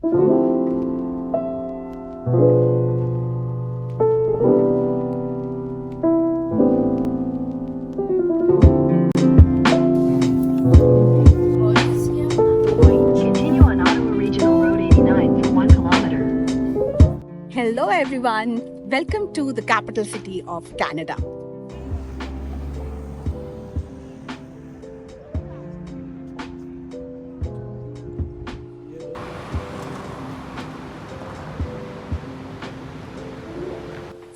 Continue on Ottawa Regional Road 89 for 1 kilometer. Hello, everyone. Welcome to the capital city of Canada.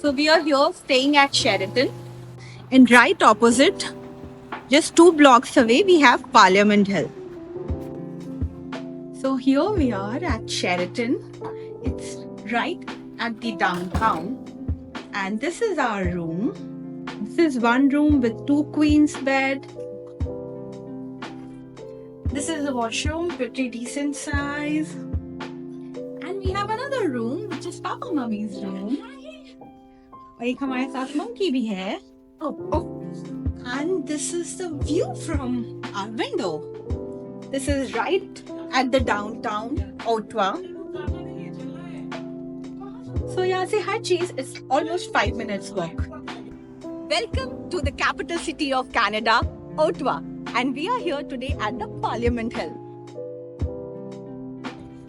So, we are here staying at Sheraton, and right opposite, just 2 blocks away, we have Parliament Hill. So, here we are at Sheraton. It's right at the downtown, and this is our room. This is one room with 2 queens bed. This is the washroom, pretty decent size. And we have another room, which is Papa Mummy's room. और एक हमारे साथ monkey भी है. Oh. And this is the view from our window. This is right at the downtown Ottawa. So यहाँ से हर चीज is almost 5 minutes walk. Welcome to the capital city of Canada, Ottawa, and we are here today at the Parliament Hill.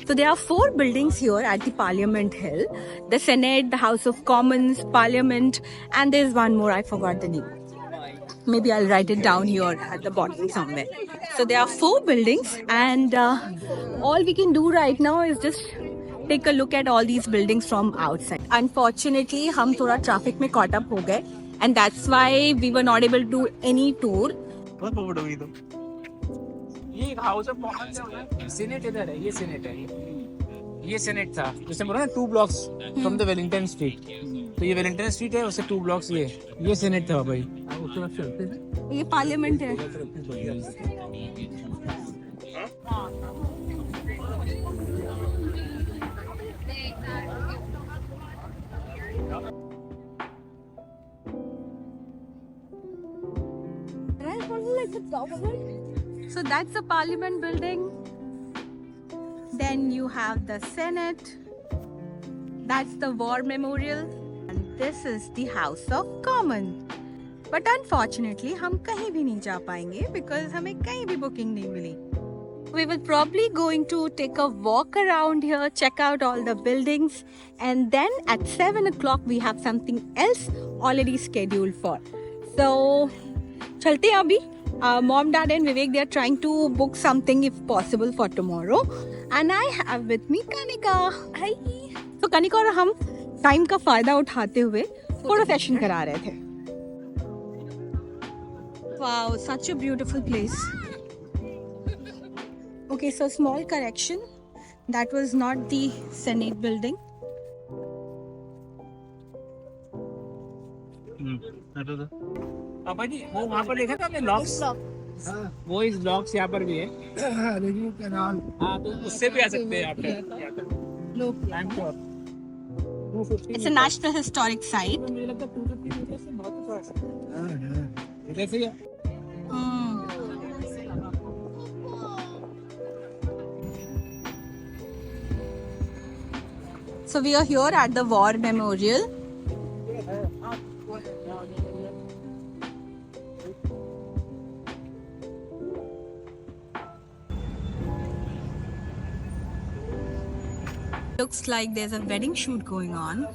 So there are 4 buildings here at the Parliament Hill: the Senate, the House of Commons, Parliament, and there's one more, I forgot the name. Maybe I'll write it down here at the bottom somewhere. So there are 4 buildings, and all we can do right now is just take a look at all these buildings from outside. Unfortunately, हम थोड़ा traffic में caught up हो गए, and that's why we were not able to do any tour. ये house of Commons senate इधर है, ये senate है, ये सीनेट था जैसे बोला ना 2 blocks from the Wellington street, तो ये वेलिंगटन स्ट्रीट है, उससे 2 ब्लॉक्स ये सीनेट था भाई, ये पार्लियामेंट है. So that's the Parliament building. Then you have the Senate. That's the War Memorial. And this is the House of Commons. But unfortunately, हम कहीं भी नहीं जा पाएंगे because हमें कहीं भी booking नहीं मिली. We will probably going to take a walk around here, check out all the buildings, and then at 7 o'clock we have something else already scheduled for. So, चलते हैं अभी. Mom, Dad, and Vivek, they are trying to book something if possible for tomorrow. And I have with me Kanika. Hi. So Kanika और हम time का फायदा उठाते हुए photo session करा रहे थे. Wow, such a beautiful place. Okay, so small correction. That was not the Senate building. पापा जी वो वहाँ पर देखा था हमने लॉक्स, वो इस लॉक्स यहाँ पर भी है. हाँ तो उससे भी आ सकते हैं आप. It's a national historic site. मुझे लगता है 250 मीटर से बहुत ऊपर है. जैसे So we are here at the War Memorial. Looks like there's a wedding shoot going on.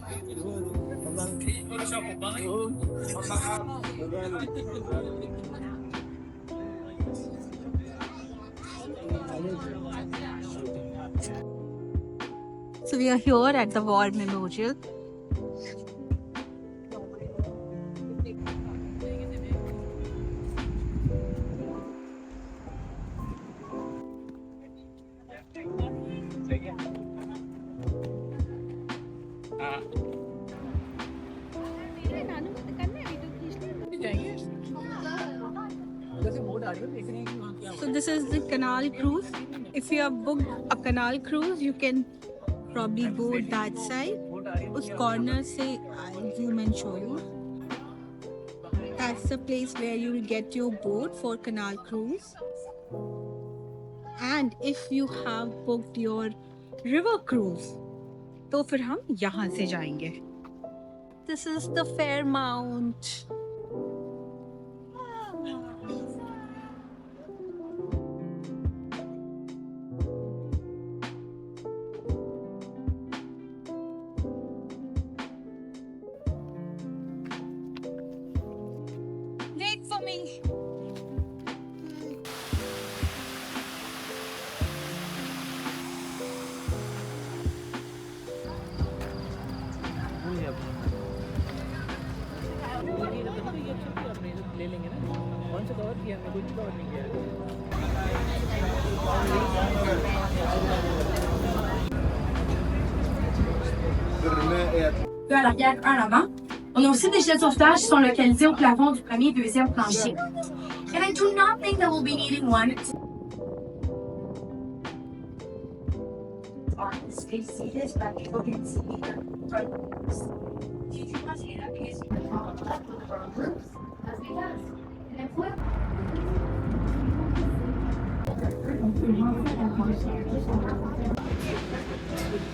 So we are here at the War Memorial. So this is the canal cruise. If you have booked a canal cruise, you can probably go that side. उस corner से I'll zoom and show you. That's the place where you will get your boat for canal cruise. And if you have booked your river cruise, तो फिर हम यहाँ से जाएंगे. This is the Fairmount. Wait for me. ले लेंगे ना. कौन सा कवर किया हमने? कुछ कवर नहीं किया. Deux à l'arrière, un à l'avant. On a aussi des gilets de sauvetage qui sont localisés au plafond du premier et deuxième plancher. And I do not think that we'll be needing one. Stay seated, but people can see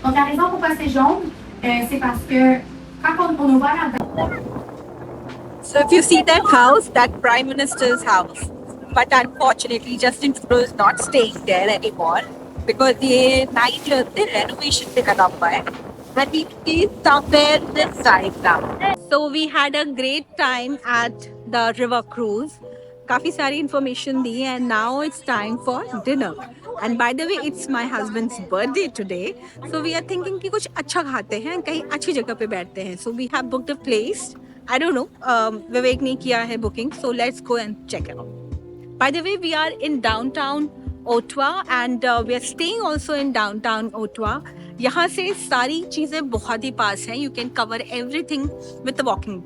Donc la raison pourquoi c'est jaune, c'est parce que quand on ouvre la So if you see that house, that Prime Minister's house, but unfortunately Justin Trudeau is not staying there anymore because the night the renovation पे करना हुआ है, and we is somewhere this side now. So we had a great time at the river cruise. काफी सारी information the, and now it's time for dinner. And by the way, it's my husband's birthday today, so we are thinking कि कुछ अच्छा खाते हैं, कहीं अच्छी जगह पे बैठते हैं. So we have booked a place. I don't know, विवेक ने किया है booking, so let's go and check it out. By the way, we are in downtown Ottawa and we are staying also in downtown Ottawa. यहाँ से सारी चीजें बहुत ही पास हैं. You can cover everything with the walking.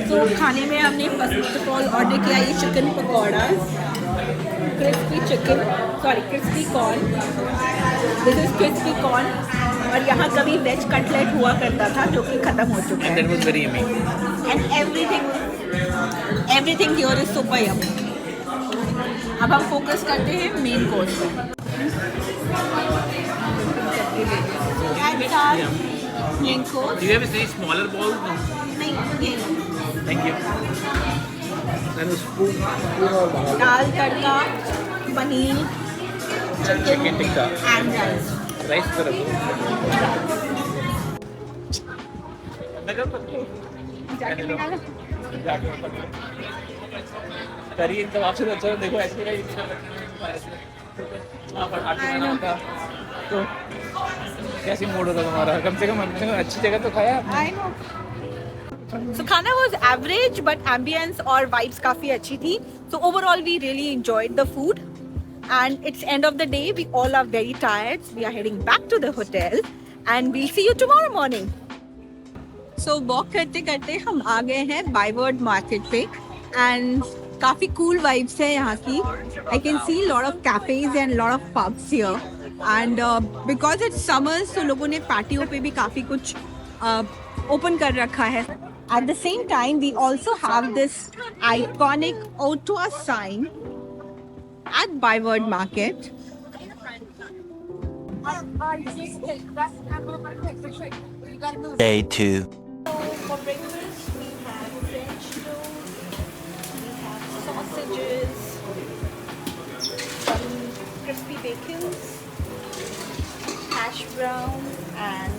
तो खाने में हमने फर्स्ट ऑफ ऑल ऑर्डर किया ये chicken pakora, crispy chicken, sorry crispy corn. This is crispy corn. और यहाँ कभी वेज कटलेट हुआ करता था जो कि खत्म हो चुका है. And that was very yummy. And everything here is super yummy. अब हम फोकस करते हैं मेन कोर्स पे. Main course Do you have any smaller balls? No. नहीं, ये Thank you. And a spoon or dal tadka, paneer, chicken tikka. And rice. Rice कर दो. नगर पत्ते. करी एकदम आपसे अच्छा. देखो ऐसे का इच्छा लगता है. तो कैसी मूड होगा तुम्हारा? कम से कम अच्छी जगह तो खाया. I know. So खाना was average but ambience और vibes काफी अच्छी थी. So overall we really enjoyed the food. And it's end of the day. We all are very tired. We are heading back to the hotel and we'll see you tomorrow morning. So walk करते करते हम आ गए हैं Byward Market पे and काफी cool vibes है यहाँ की. I can see lot of cafes and lot of pubs here. And because it's summers, so लोगों ने patio पे भी काफी कुछ open कर रखा है. At the same time, we also have this iconic Ottawa sign at Byward Market. Day 2. For breakfast, we have French toast, we have sausages, some crispy bacons, hash brown, and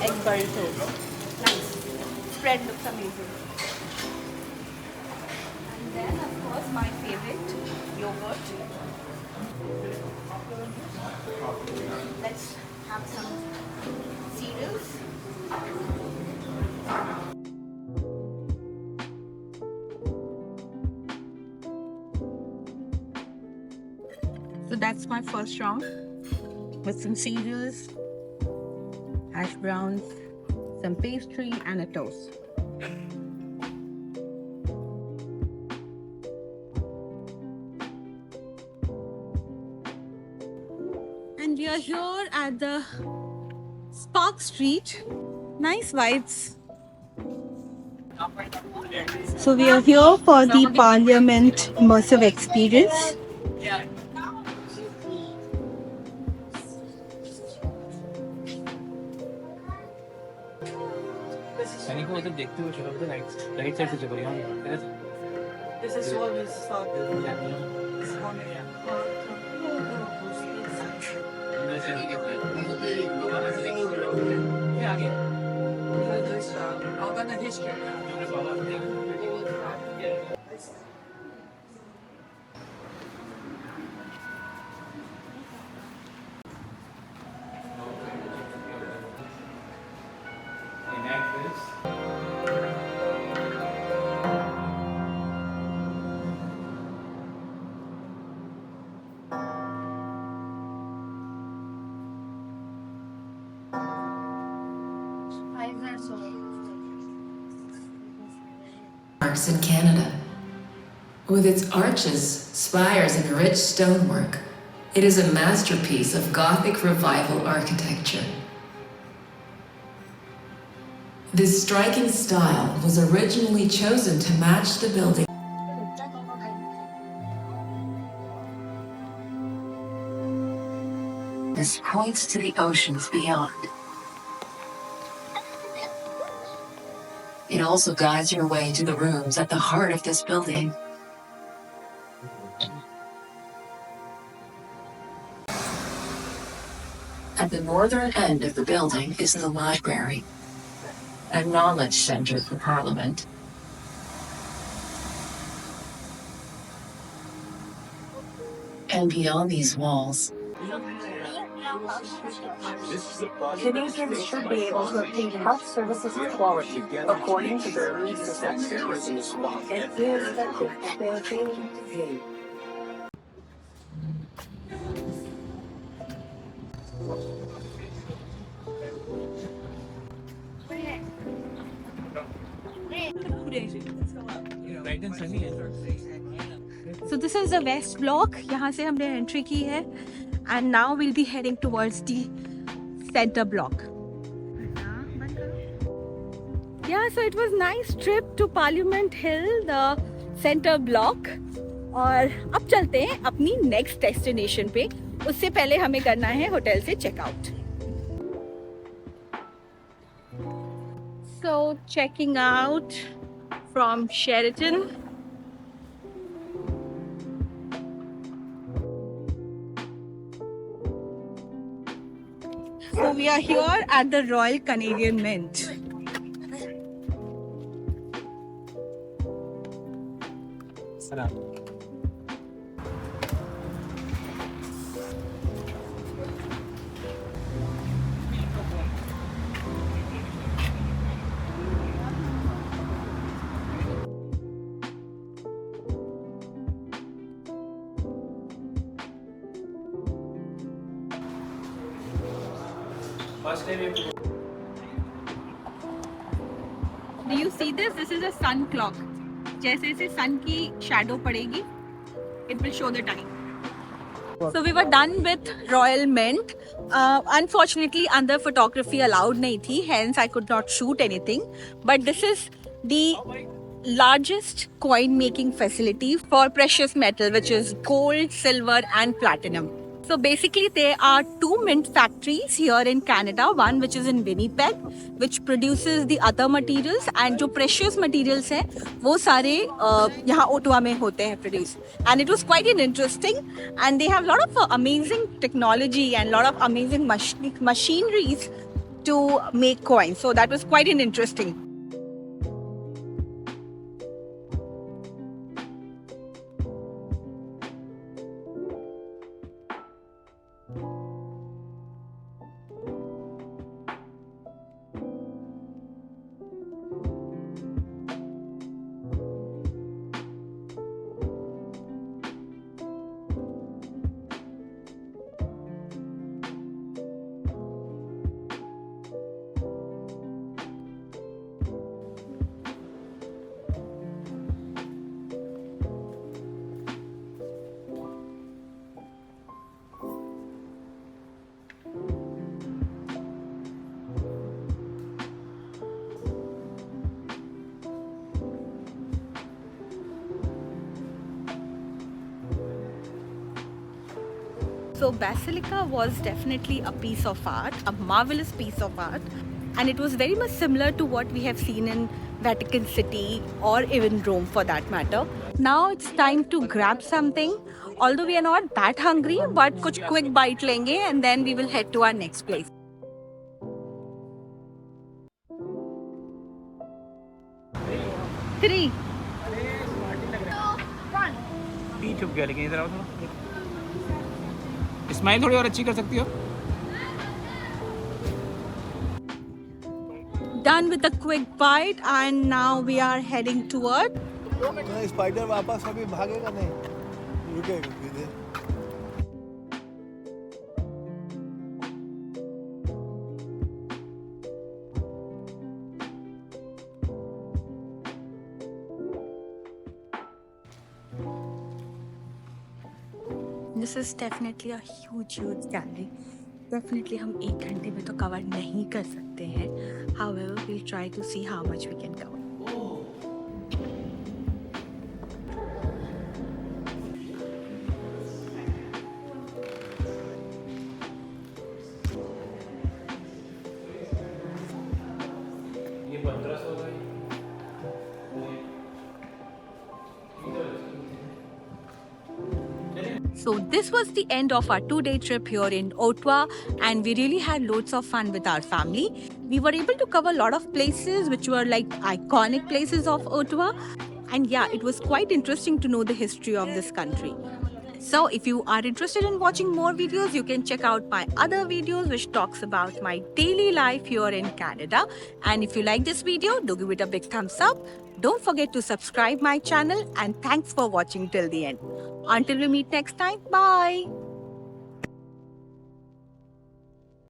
egg burrito. Nice. Spread looks amazing. And then, of course, my favorite, yogurt. Let's have some cereals. So that's my first round with some cereals, hash browns, some pastry and a toast. and we are here at the Spark Street. Nice vibes. So we are here for the Parliament immersive experience. Sunny को उधर देखते हुए चलो उधर right side से चलो यहाँ Marks in Canada. With its arches, spires, and rich stonework, it is a masterpiece of Gothic Revival architecture. This striking style was originally chosen to match the building. This points to the oceans beyond. It also guides your way to the rooms at the heart of this building. At the northern end of the building is the library, a knowledge center for Parliament. And beyond these walls, Canadians should be able to obtain health services of quality according to their needs and services and irrespective of their ability to pay. So this is the west block. यहाँ से हमने entry की है, and now we'll be heading towards the center block. Yeah, so it was nice trip to Parliament Hill, the center block. और अब चलते हैं अपनी next destination पे. उससे पहले हमें करना है होटल से check out. So checking out from Sheraton. So we are here at the Royal Canadian Mint. Do you see this? This is a sun clock. जैसे जैसे sun की shadow पड़ेगी, it will show the time. So we were done with Royal Mint. Unfortunately, under photography allowed नहीं थी, hence I could not shoot anything. But this is the largest coin making facility for precious metal, which is gold, silver, and platinum. So basically, there are two mint factories here in Canada. One which is in Winnipeg, which produces the other materials, and जो precious materials हैं, वो सारे यहाँ Ottawa में होते हैं produce. And it was quite an interesting, and they have a lot of amazing technology and a lot of amazing machineries to make coins. So that was quite an interesting. So Basilica was definitely a piece of art, a marvelous piece of art, and it was very much similar to what we have seen in Vatican City or even Rome for that matter. Now it's time to grab something. Although we are not that hungry, but kuch quick bite lenge and then we will head to our next place. Three. छुप गया लेकिन इधर आओ थोड़ा। Smile थोड़ी और अच्छी कर सकती हो। Done with the quick bite and now we are heading toward spider वापस अभी भागेगा नहीं, रुकेगा इधर। This is definitely a huge gallery. Definitely हम 1 घंटे में तो कवर नहीं कर सकते हैं. However, we'll try to see how much we can cover. ये 1500 का है। So this was the end of our 2-day trip here in Ottawa, and we really had loads of fun with our family. We were able to cover a lot of places which were like iconic places of Ottawa, and yeah, it was quite interesting to know the history of this country. So if you are interested in watching more videos, you can check out my other videos which talks about my daily life here in Canada. And if you like this video, do give it a big thumbs up. Don't forget to subscribe my channel, and thanks for watching till the end. Until we meet next time, bye.